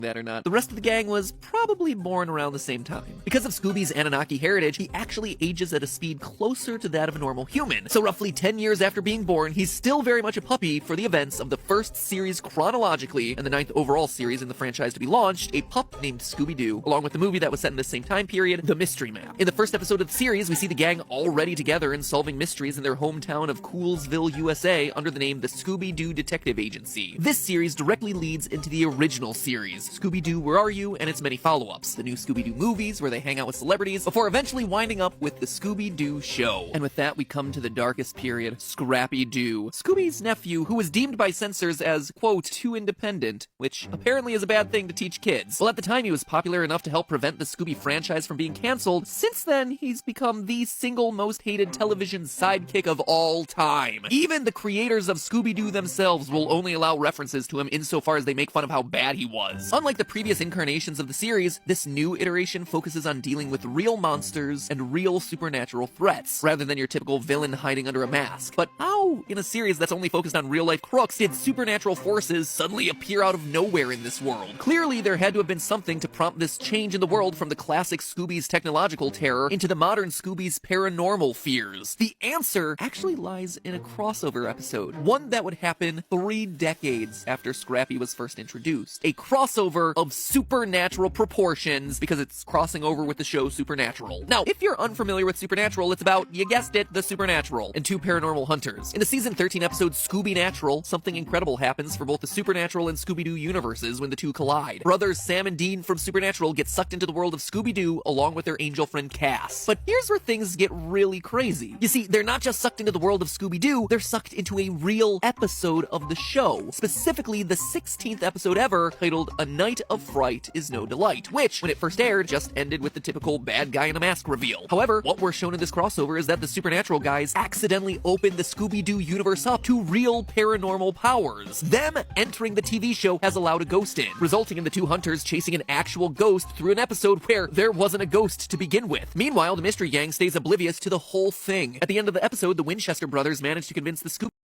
that or not, the rest of the gang was probably born around the same time. Because of Scooby's Anunnaki heritage, he actually ages at a speed closer to that of a normal human. So roughly 10 years after being born, he's still very much a puppy for the events of the first series chronologically, and the 9th overall series in the franchise to be launched, a pup named Scooby-Doo, along with the movie that was set in the same time period, The Mystery Map. In the first episode of the series, we see the gang already together and solving mysteries in their hometown of Coolsville, USA, under the name the Scooby-Doo Detective Agency. This series directly leads into the original series, Scooby-Doo, Where Are You?, and its many follow-ups, the new Scooby-Doo movies, where they hang out with celebrities, before eventually winding up with the Scooby-Doo Show. And with that, we come to the darkest period, Scrappy-Doo, Scooby's nephew, who was deemed by censors as, quote, too independent, which apparently is a bad thing to teach kids. Well, at the time, he was popular enough to help prevent the Scooby franchise from being canceled. Since then, he's become the single most hated television sidekick of all time. Even the creators of Scooby-Doo themselves will only allow references to him insofar as they make fun of how bad he was. Unlike the previous incarnations of the series, this new iteration focuses on dealing with real monsters and real supernatural threats, rather than your typical villain hiding under a mask. But how, in a series that's only focused on real-life crooks, did supernatural forces suddenly appear out of nowhere in this world? Clearly, there had to have been something to prompt this change in the world from the classic Scooby's technological terror into the modern Scooby's paranormal fears. The answer actually lies in a crossover episode, one that would happen 3 decades after Scrappy was first introduced. A crossover of supernatural proportions, because it's crossing over with the show Supernatural. Now, if you're unfamiliar with Supernatural, it's about, you guessed it, the supernatural, and 2 paranormal hunters. In the season 13 episode Scooby Natural, something incredible happens for both the Supernatural and Scooby-Doo universes when the two collide. Brothers Sam and Dean from Supernatural get sucked into the world of Scooby-Doo along with their angel friend Cass. But here's where things get really crazy. You see, they're not just sucked into the world of Scooby-Doo, they're sucked into a real episode of the show. Specifically, the 16th episode ever, titled A Night of Fright Is No Delight, which, when it first aired, just ended with the typical bad guy in a mask reveal. However, what we're shown in this crossover is that the Supernatural guys accidentally opened the Scooby-Doo universe up to real paranormal powers. Them entering the TV show has allowed a ghost in, resulting in the 2 hunters chasing an actual ghost through an episode where there wasn't a ghost to begin with. Meanwhile, the mystery gang stays oblivious to the whole thing. At the end of the episode, the Winchester brothers manage to convince the Scooby